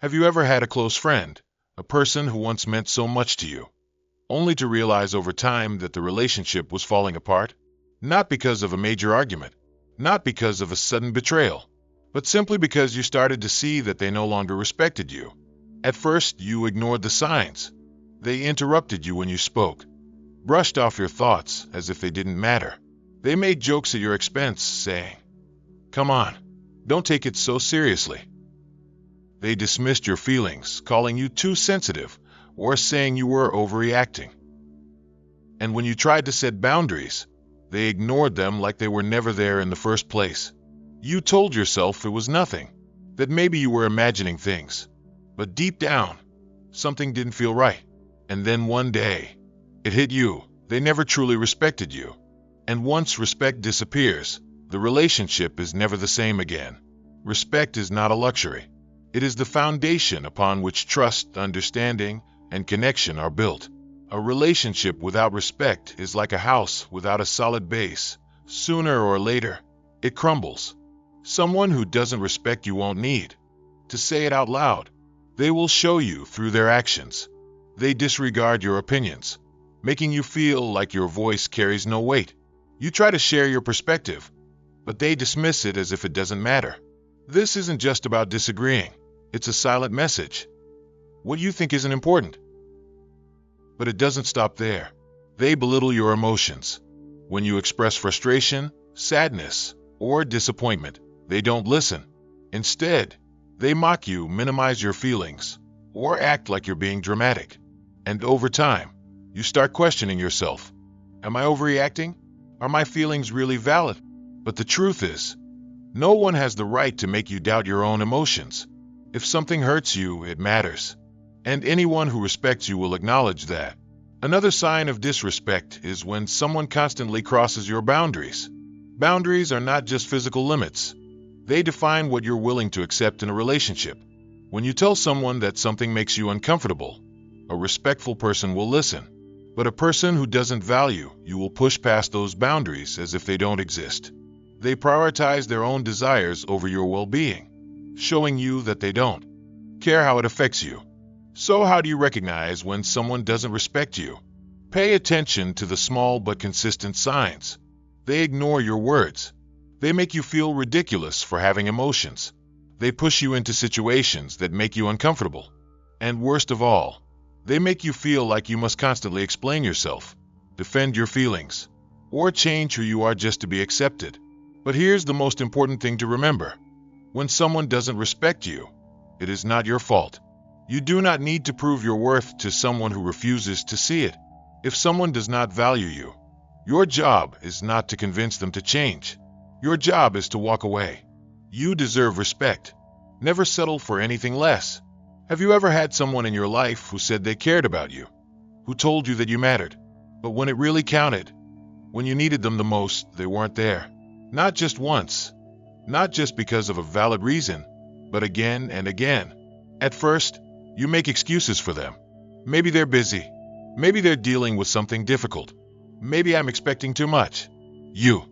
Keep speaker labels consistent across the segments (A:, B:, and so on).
A: Have you ever had a close friend, a person who once meant so much to you, only to realize over time that the relationship was falling apart? Not because of a major argument, not because of a sudden betrayal, but simply because you started to see that they no longer respected you. At first, you ignored the signs. They interrupted you when you spoke, brushed off your thoughts as if they didn't matter. They made jokes at your expense, saying, "Come on, don't take it so seriously." They dismissed your feelings, calling you too sensitive or saying you were overreacting. And when you tried to set boundaries, they ignored them like they were never there in the first place. You told yourself it was nothing, that maybe you were imagining things. But deep down, something didn't feel right. And then one day, it hit you. They never truly respected you. And once respect disappears, the relationship is never the same again. Respect is not a luxury. It is the foundation upon which trust, understanding, and connection are built. A relationship without respect is like a house without a solid base. Sooner or later, it crumbles. Someone who doesn't respect you won't need to say it out loud. They will show you through their actions. They disregard your opinions, making you feel like your voice carries no weight. You try to share your perspective, but they dismiss it as if it doesn't matter. This isn't just about disagreeing. It's a silent message. What you think isn't important. But it doesn't stop there. They belittle your emotions. When you express frustration, sadness, or disappointment, they don't listen. Instead, they mock you, minimize your feelings, or act like you're being dramatic. And over time, you start questioning yourself. Am I overreacting? Are my feelings really valid? But the truth is, no one has the right to make you doubt your own emotions. If something hurts you, it matters. And anyone who respects you will acknowledge that. Another sign of disrespect is when someone constantly crosses your boundaries. Boundaries are not just physical limits. They define what you're willing to accept in a relationship. When you tell someone that something makes you uncomfortable, a respectful person will listen. But a person who doesn't value you will push past those boundaries as if they don't exist. They prioritize their own desires over your well-being, showing you that they don't care how it affects you. So how do you recognize when someone doesn't respect you? Pay attention to the small but consistent signs. They ignore your words. They make you feel ridiculous for having emotions. They push you into situations that make you uncomfortable. And worst of all, they make you feel like you must constantly explain yourself, defend your feelings, or change who you are just to be accepted. But here's the most important thing to remember. When someone doesn't respect you, it is not your fault. You do not need to prove your worth to someone who refuses to see it. If someone does not value you, your job is not to convince them to change. Your job is to walk away. You deserve respect. Never settle for anything less. Have you ever had someone in your life who said they cared about you, who told you that you mattered, but when it really counted, when you needed them the most, they weren't there? Not just once, not just because of a valid reason, but again and again. At first, you make excuses for them. Maybe they're busy. Maybe they're dealing with something difficult. Maybe I'm expecting too much. You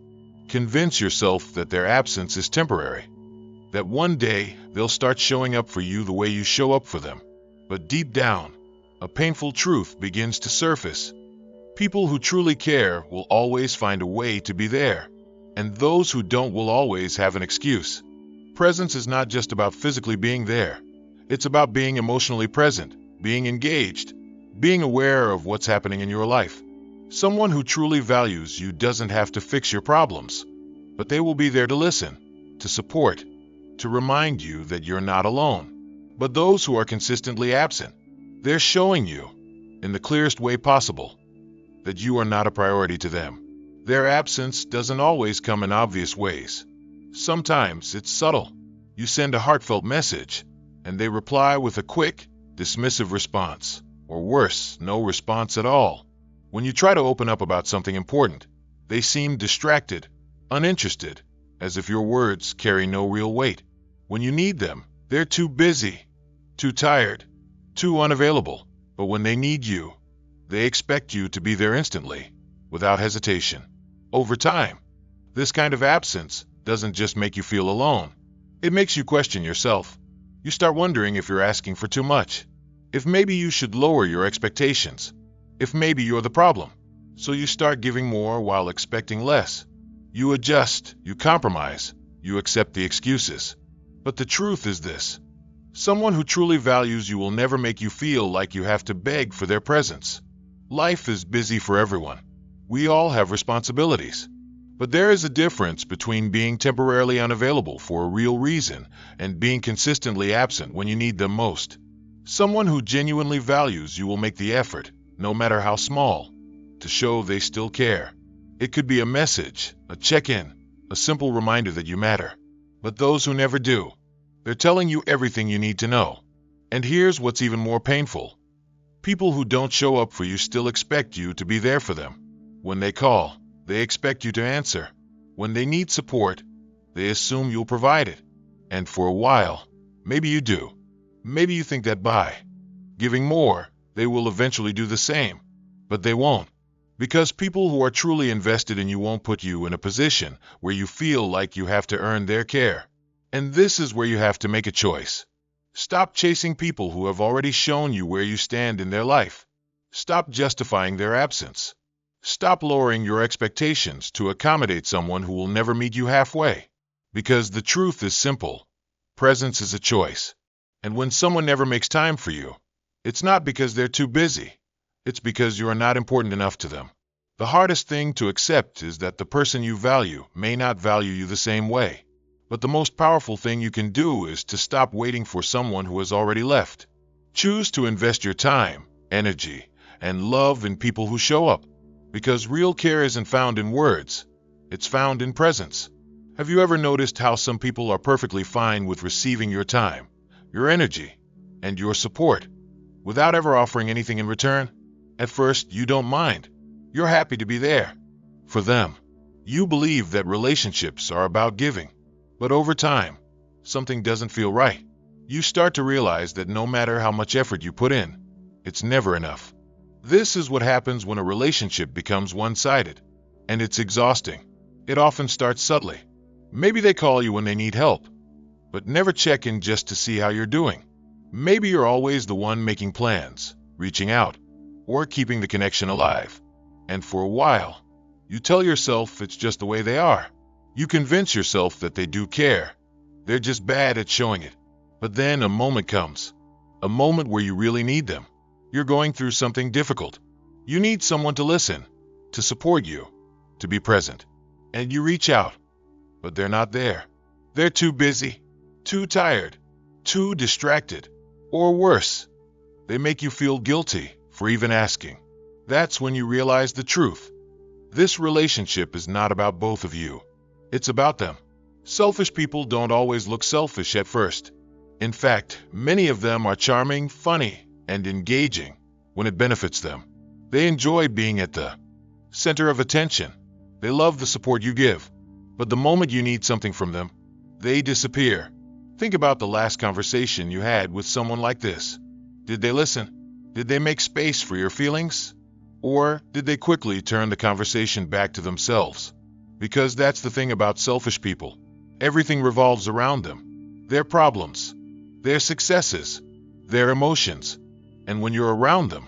A: convince yourself that their absence is temporary, that one day they'll start showing up for you the way you show up for them. But deep down, a painful truth begins to surface. People who truly care will always find a way to be there, and those who don't will always have an excuse. Presence is not just about physically being there. It's about being emotionally present, being engaged, being aware of what's happening in your life. Someone who truly values you doesn't have to fix your problems, but they will be there to listen, to support, to remind you that you're not alone. But those who are consistently absent, they're showing you, in the clearest way possible, that you are not a priority to them. Their absence doesn't always come in obvious ways. Sometimes it's subtle. You send a heartfelt message, and they reply with a quick, dismissive response, or worse, no response at all. When you try to open up about something important, they seem distracted, uninterested, as if your words carry no real weight. When you need them, they're too busy, too tired, too unavailable. But when they need you, they expect you to be there instantly, without hesitation. Over time, this kind of absence doesn't just make you feel alone. It makes you question yourself. You start wondering if you're asking for too much, if maybe you should lower your expectations, if maybe you're the problem. So you start giving more while expecting less. You adjust, you compromise, you accept the excuses. But the truth is this: someone who truly values you will never make you feel like you have to beg for their presence. Life is busy for everyone. We all have responsibilities. But there is a difference between being temporarily unavailable for a real reason and being consistently absent when you need them most. Someone who genuinely values you will make the effort, no matter how small, to show they still care. It could be a message, a check-in, a simple reminder that you matter. But those who never do, they're telling you everything you need to know. And here's what's even more painful. People who don't show up for you still expect you to be there for them. When they call, they expect you to answer. When they need support, they assume you'll provide it. And for a while, maybe you do. Maybe you think that by giving more, they will eventually do the same. But they won't. Because people who are truly invested in you won't put you in a position where you feel like you have to earn their care. And this is where you have to make a choice. Stop chasing people who have already shown you where you stand in their life. Stop justifying their absence. Stop lowering your expectations to accommodate someone who will never meet you halfway. Because the truth is simple. Presence is a choice. And when someone never makes time for you, it's not because they're too busy. It's because you are not important enough to them. The hardest thing to accept is that the person you value may not value you the same way. But the most powerful thing you can do is to stop waiting for someone who has already left. Choose to invest your time, energy, and love in people who show up. Because real care isn't found in words. It's found in presence. Have you ever noticed how some people are perfectly fine with receiving your time, your energy, and your support, without ever offering anything in return? At first, you don't mind. You're happy to be there for them. You believe that relationships are about giving. But over time, something doesn't feel right. You start to realize that no matter how much effort you put in, it's never enough. This is what happens when a relationship becomes one-sided. And it's exhausting. It often starts subtly. Maybe they call you when they need help, but never check in just to see how you're doing. Maybe you're always the one making plans, reaching out, or keeping the connection alive. And for a while, you tell yourself it's just the way they are. You convince yourself that they do care. They're just bad at showing it. But then a moment comes. A moment where you really need them. You're going through something difficult. You need someone to listen, to support you, to be present. And you reach out, but they're not there. They're too busy, too tired, too distracted. Or worse, they make you feel guilty for even asking. That's when you realize the truth. This relationship is not about both of you. It's about them. Selfish people don't always look selfish at first. In fact, many of them are charming, funny, and engaging when it benefits them. They enjoy being at the center of attention. They love the support you give. But the moment you need something from them, they disappear. Think about the last conversation you had with someone like this. Did they listen? Did they make space for your feelings? Or did they quickly turn the conversation back to themselves? Because that's the thing about selfish people. Everything revolves around them. Their problems, their successes, their emotions. And when you're around them,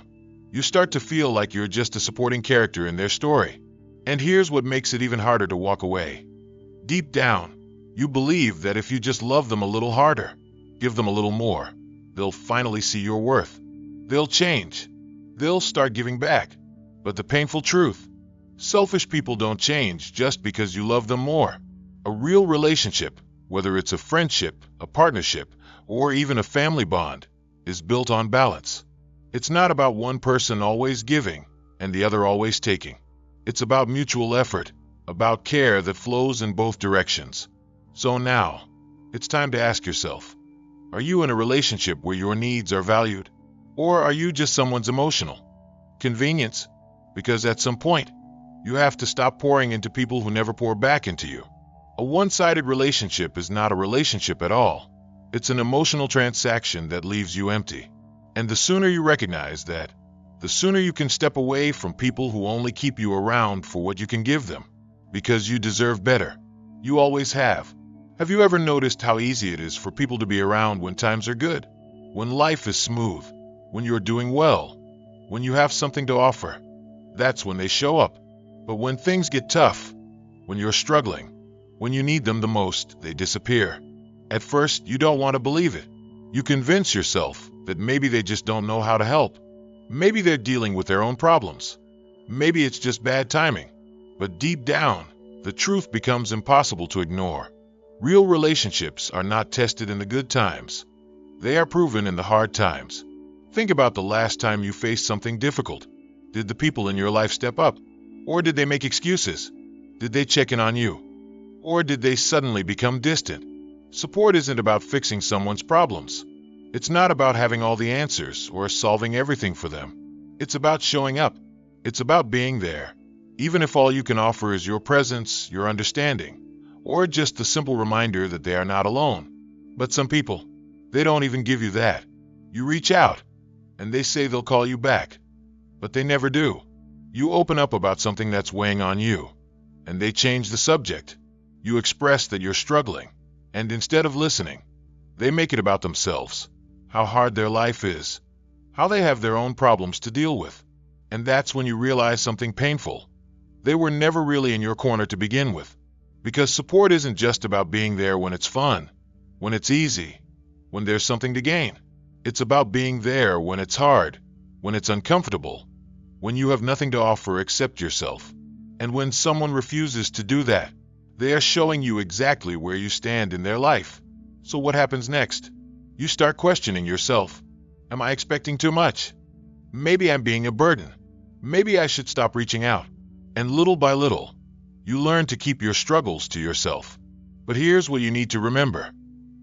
A: you start to feel like you're just a supporting character in their story. And here's what makes it even harder to walk away. Deep down, you believe that if you just love them a little harder, give them a little more, they'll finally see your worth. They'll change. They'll start giving back. But the painful truth, selfish people don't change just because you love them more. A real relationship, whether it's a friendship, a partnership, or even a family bond, is built on balance. It's not about one person always giving and the other always taking. It's about mutual effort, about care that flows in both directions. So now, it's time to ask yourself, are you in a relationship where your needs are valued? Or are you just someone's emotional convenience? Because at some point, you have to stop pouring into people who never pour back into you. A one-sided relationship is not a relationship at all. It's an emotional transaction that leaves you empty. And the sooner you recognize that, the sooner you can step away from people who only keep you around for what you can give them. Because you deserve better. You always have. Have you ever noticed how easy it is for people to be around when times are good? When life is smooth, when you're doing well, when you have something to offer, that's when they show up. But when things get tough, when you're struggling, when you need them the most, they disappear. At first, you don't want to believe it. You convince yourself that maybe they just don't know how to help. Maybe they're dealing with their own problems. Maybe it's just bad timing. But deep down, the truth becomes impossible to ignore. Real relationships are not tested in the good times. They are proven in the hard times. Think about the last time you faced something difficult. Did the people in your life step up? Or did they make excuses? Did they check in on you? Or did they suddenly become distant? Support isn't about fixing someone's problems. It's not about having all the answers or solving everything for them. It's about showing up. It's about being there, even if all you can offer is your presence, your understanding, or just the simple reminder that they are not alone. But some people, they don't even give you that. You reach out, and they say they'll call you back, but they never do. You open up about something that's weighing on you, and they change the subject. You express that you're struggling, and instead of listening, they make it about themselves, how hard their life is, how they have their own problems to deal with. And that's when you realize something painful. They were never really in your corner to begin with. Because support isn't just about being there when it's fun, when it's easy, when there's something to gain. It's about being there when it's hard, when it's uncomfortable, when you have nothing to offer except yourself. And when someone refuses to do that, they are showing you exactly where you stand in their life. So what happens next? You start questioning yourself. Am I expecting too much? Maybe I'm being a burden. Maybe I should stop reaching out. And little by little, you learn to keep your struggles to yourself. But here's what you need to remember.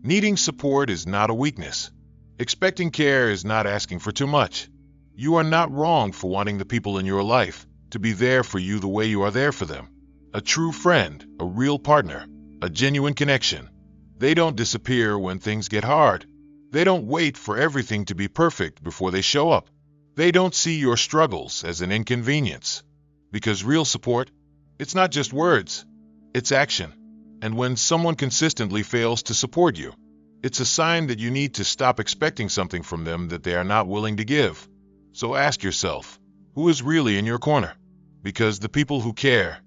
A: Needing support is not a weakness. Expecting care is not asking for too much. You are not wrong for wanting the people in your life to be there for you the way you are there for them. A true friend, a real partner, a genuine connection. They don't disappear when things get hard. They don't wait for everything to be perfect before they show up. They don't see your struggles as an inconvenience. Because real support, it's not just words, it's action. And when someone consistently fails to support you, it's a sign that you need to stop expecting something from them that they are not willing to give. So ask yourself, who is really in your corner? Because the people who care,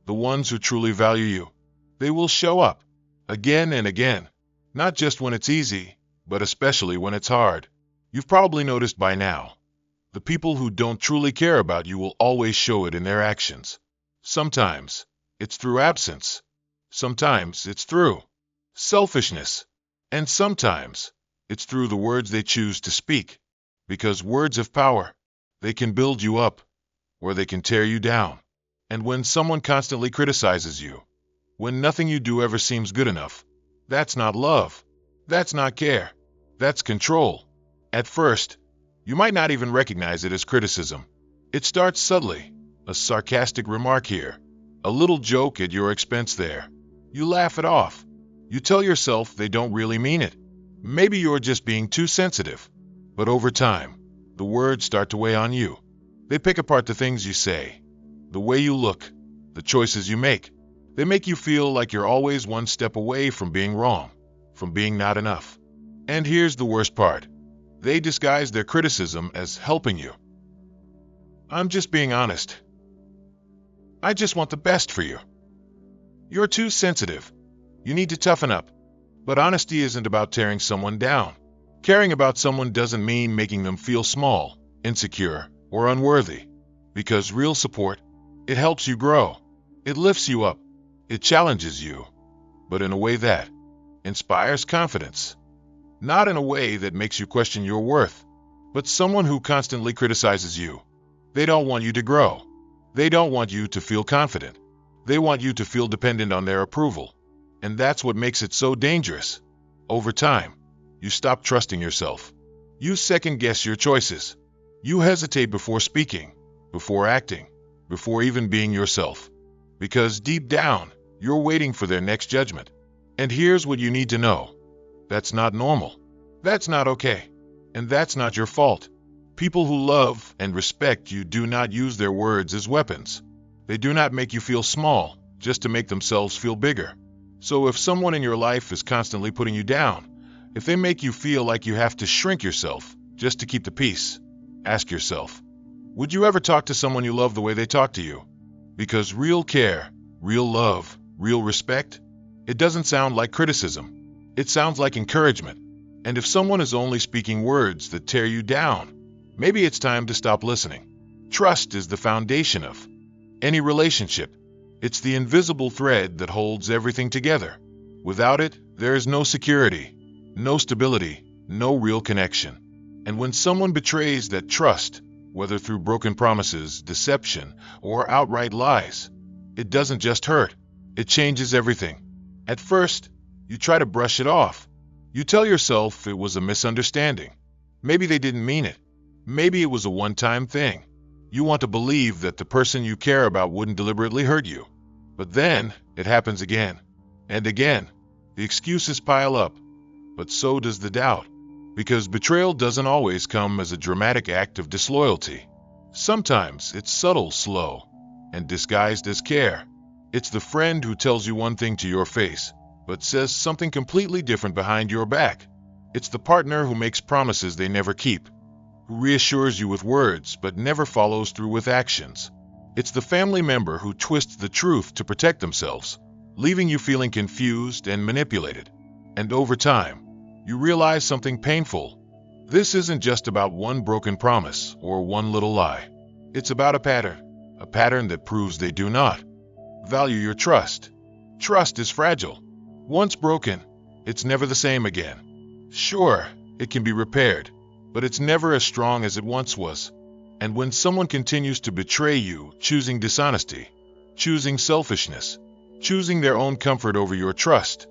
A: the ones who truly value you, they will show up again and again, not just when it's easy, but especially when it's hard. You've probably noticed by now, the people who don't truly care about you will always show it in their actions. Sometimes it's through absence. Sometimes it's through selfishness. And sometimes it's through the words they choose to speak. Because words have power. They can build you up, or they can tear you down. And when someone constantly criticizes you, when nothing you do ever seems good enough, that's not love. That's not care. That's control. At first, you might not even recognize it as criticism. It starts subtly, a sarcastic remark here, a little joke at your expense there. You laugh it off. You tell yourself they don't really mean it. Maybe you're just being too sensitive. But over time, the words start to weigh on you. They pick apart the things you say, the way you look, the choices you make. They make you feel like you're always one step away from being wrong, from being not enough. And here's the worst part. They disguise their criticism as helping you. I'm just being honest. I just want the best for you. You're too sensitive. You need to toughen up. But honesty isn't about tearing someone down. Caring about someone doesn't mean making them feel small, insecure, or unworthy. Because real support, it helps you grow. It lifts you up. It challenges you. But in a way that inspires confidence. Not in a way that makes you question your worth. But someone who constantly criticizes you, they don't want you to grow. They don't want you to feel confident. They want you to feel dependent on their approval. And that's what makes it so dangerous. Over time, you stop trusting yourself. You second-guess your choices. You hesitate before speaking, before acting, before even being yourself. Because deep down, you're waiting for their next judgment. And here's what you need to know. That's not normal. That's not okay. And that's not your fault. People who love and respect you do not use their words as weapons. They do not make you feel small just to make themselves feel bigger. So if someone in your life is constantly putting you down, if they make you feel like you have to shrink yourself just to keep the peace, ask yourself, would you ever talk to someone you love the way they talk to you? Because real care, real love, real respect, it doesn't sound like criticism. It sounds like encouragement. And if someone is only speaking words that tear you down, maybe it's time to stop listening. Trust is the foundation of any relationship. It's the invisible thread that holds everything together. Without it, there is no security, no stability, no real connection. And when someone betrays that trust, whether through broken promises, deception, or outright lies, it doesn't just hurt, it changes everything. At first, you try to brush it off. You tell yourself it was a misunderstanding. Maybe they didn't mean it. Maybe it was a one-time thing. You want to believe that the person you care about wouldn't deliberately hurt you. But then, it happens again. And again. The excuses pile up. But so does the doubt. Because betrayal doesn't always come as a dramatic act of disloyalty. Sometimes it's subtle, slow, and disguised as care. It's the friend who tells you one thing to your face, but says something completely different behind your back. It's the partner who makes promises they never keep, who reassures you with words but never follows through with actions. It's the family member who twists the truth to protect themselves, leaving you feeling confused and manipulated. And over time, you realize something painful. This isn't just about one broken promise or one little lie. It's about a pattern that proves they do not value your trust. Trust is fragile. Once broken, it's never the same again. Sure, it can be repaired, but it's never as strong as it once was. And when someone continues to betray you, choosing dishonesty, choosing selfishness, choosing their own comfort over your trust,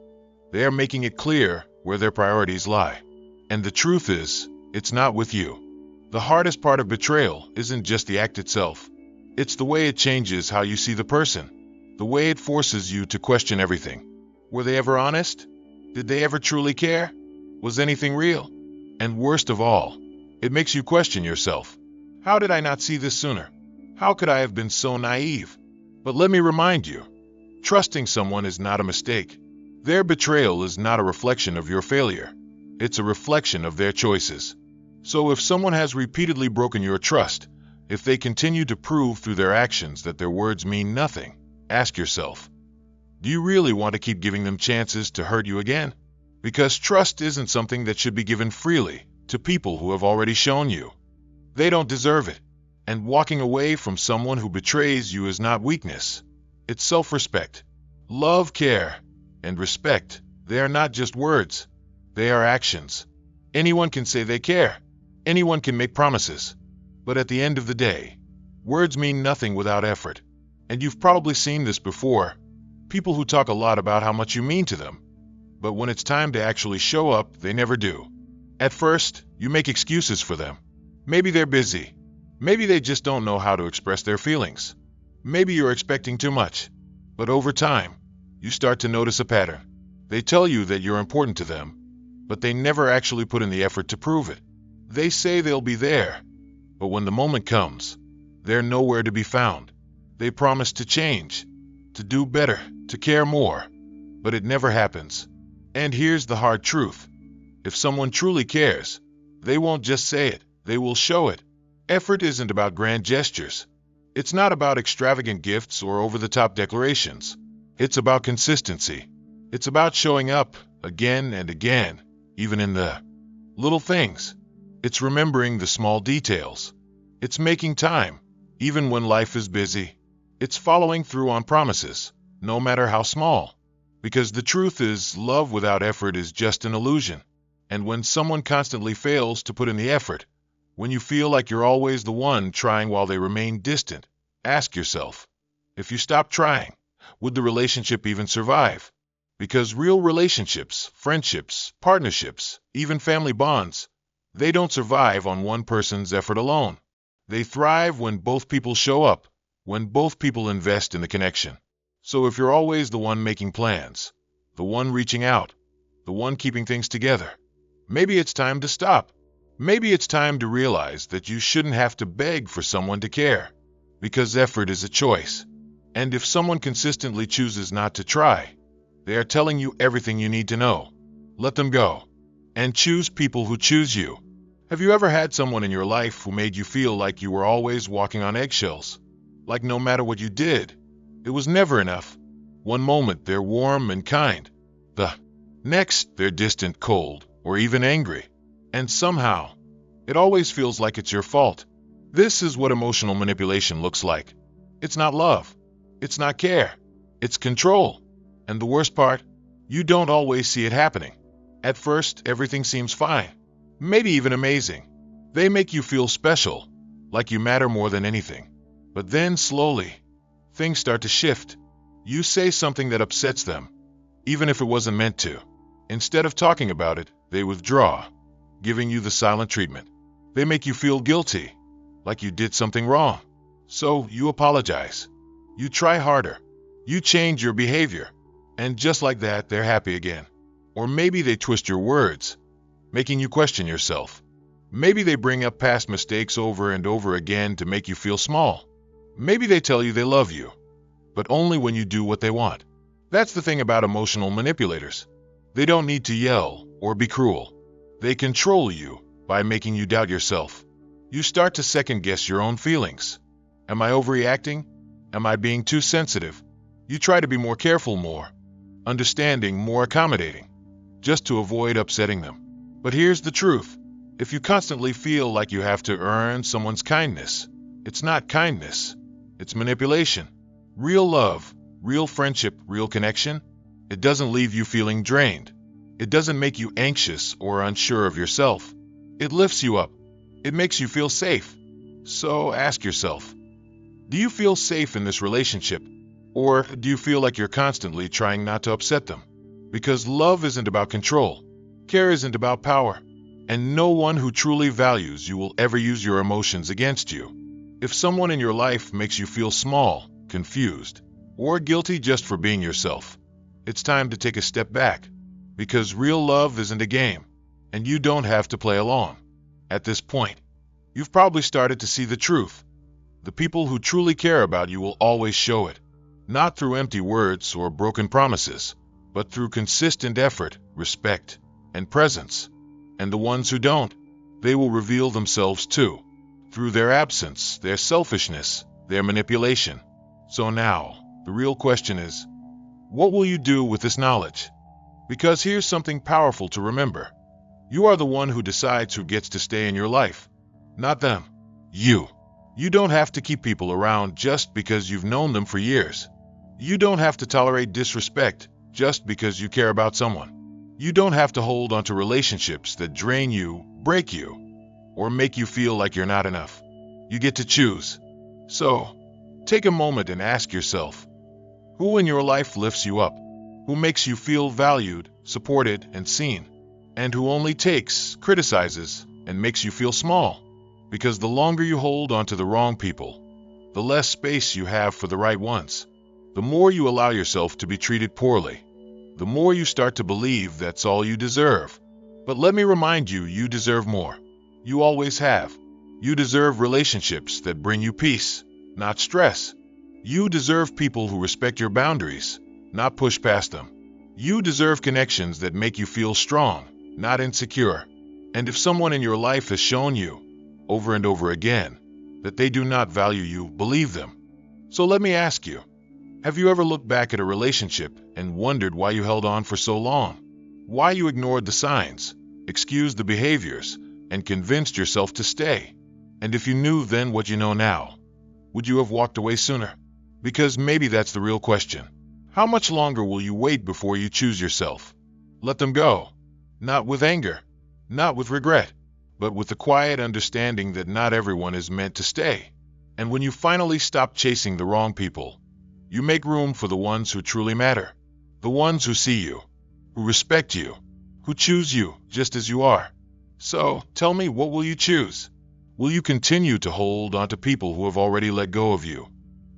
A: they are making it clear where their priorities lie. And the truth is, it's not with you. The hardest part of betrayal isn't just the act itself. It's the way it changes how you see the person, the way it forces you to question everything. Were they ever honest? Did they ever truly care? Was anything real? And worst of all, it makes you question yourself. How did I not see this sooner? How could I have been so naive? But let me remind you, trusting someone is not a mistake. Their betrayal is not a reflection of your failure. It's a reflection of their choices. So if someone has repeatedly broken your trust, if they continue to prove through their actions that their words mean nothing, ask yourself, do you really want to keep giving them chances to hurt you again? Because trust isn't something that should be given freely to people who have already shown you they don't deserve it. And walking away from someone who betrays you is not weakness. It's self-respect. Love, care, and respect, they are not just words. They are actions. Anyone can say they care. Anyone can make promises. But at the end of the day, words mean nothing without effort. And you've probably seen this before. People who talk a lot about how much you mean to them, but when it's time to actually show up, they never do. At first, you make excuses for them. Maybe they're busy. Maybe they just don't know how to express their feelings. Maybe you're expecting too much. But over time, you start to notice a pattern. They tell you that you're important to them, but they never actually put in the effort to prove it. They say they'll be there, but when the moment comes, they're nowhere to be found. They promise to change, to do better, to care more, but it never happens. And here's the hard truth. If someone truly cares, they won't just say it, they will show it. Effort isn't about grand gestures. It's not about extravagant gifts or over-the-top declarations. It's about consistency. It's about showing up again and again, even in the little things. It's remembering the small details. It's making time, even when life is busy. It's following through on promises, no matter how small. Because the truth is, love without effort is just an illusion. And when someone constantly fails to put in the effort, when you feel like you're always the one trying while they remain distant, ask yourself, if you stop trying, would the relationship even survive? Because real relationships, friendships, partnerships, even family bonds, they don't survive on one person's effort alone. They thrive when both people show up, when both people invest in the connection. So if you're always the one making plans, the one reaching out, the one keeping things together, maybe it's time to stop. Maybe it's time to realize that you shouldn't have to beg for someone to care, because effort is a choice. And if someone consistently chooses not to try, They are telling you everything you need to know. Let them go. And choose people who choose you. Have you ever had someone in your life who made you feel like you were always walking on eggshells? Like no matter what you did, it was never enough. One moment they're warm and kind. The next they're distant, cold, or even angry. And somehow, it always feels like it's your fault. This is what emotional manipulation looks like. It's not love. It's not care. It's control. And the worst part, you don't always see it happening. At first, everything seems fine, maybe even amazing. They make you feel special, like you matter more than anything. But then slowly, things start to shift. You say something that upsets them, even if it wasn't meant to. Instead of talking about it, they withdraw, giving you the silent treatment. They make you feel guilty, like you did something wrong. So you apologize. You try harder. You change your behavior. And just like that, they're happy again. Or maybe they twist your words, making you question yourself. Maybe they bring up past mistakes over and over again to make you feel small. Maybe they tell you they love you, but only when you do what they want. That's the thing about emotional manipulators. They don't need to yell or be cruel. They control you by making you doubt yourself. You start to second-guess your own feelings. Am I overreacting? Am I being too sensitive? You try to be more careful, more understanding, more accommodating, just to avoid upsetting them. But here's the truth. If you constantly feel like you have to earn someone's kindness, it's not kindness. It's manipulation. Real love, real friendship, real connection, it doesn't leave you feeling drained. It doesn't make you anxious or unsure of yourself. It lifts you up. It makes you feel safe. So ask yourself, do you feel safe in this relationship? Or do you feel like you're constantly trying not to upset them? Because love isn't about control. Care isn't about power. And no one who truly values you will ever use your emotions against you. If someone in your life makes you feel small, confused, or guilty just for being yourself, it's time to take a step back. Because real love isn't a game, and you don't have to play along. At this point, you've probably started to see the truth. The people who truly care about you will always show it. Not through empty words or broken promises, but through consistent effort, respect, and presence. And the ones who don't, they will reveal themselves too, through their absence, their selfishness, their manipulation. So now, the real question is, what will you do with this knowledge? Because here's something powerful to remember. You are the one who decides who gets to stay in your life, not them. You. You don't have to keep people around just because you've known them for years. You don't have to tolerate disrespect just because you care about someone. You don't have to hold on to relationships that drain you, break you, or make you feel like you're not enough. You get to choose. So, take a moment and ask yourself, who in your life lifts you up? Who makes you feel valued, supported, and seen? And who only takes, criticizes, and makes you feel small? Because the longer you hold on to the wrong people, the less space you have for the right ones. The more you allow yourself to be treated poorly, the more you start to believe that's all you deserve. But let me remind you, you deserve more. You always have. You deserve relationships that bring you peace, not stress. You deserve people who respect your boundaries, not push past them. You deserve connections that make you feel strong, not insecure. And if someone in your life has shown you, over and over again, that they do not value you, believe them. So let me ask you, have you ever looked back at a relationship and wondered why you held on for so long? Why you ignored the signs, excused the behaviors, and convinced yourself to stay? And if you knew then what you know now, would you have walked away sooner? Because maybe that's the real question. How much longer will you wait before you choose yourself? Let them go. Not with anger, not with regret, but with the quiet understanding that not everyone is meant to stay. And when you finally stop chasing the wrong people, you make room for the ones who truly matter, the ones who see you, who respect you, who choose you just as you are. So, tell me, what will you choose? Will you continue to hold on to people who have already let go of you?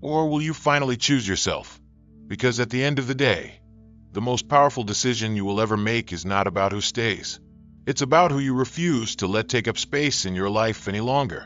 A: Or will you finally choose yourself? Because at the end of the day, the most powerful decision you will ever make is not about who stays. It's about who you refuse to let take up space in your life any longer.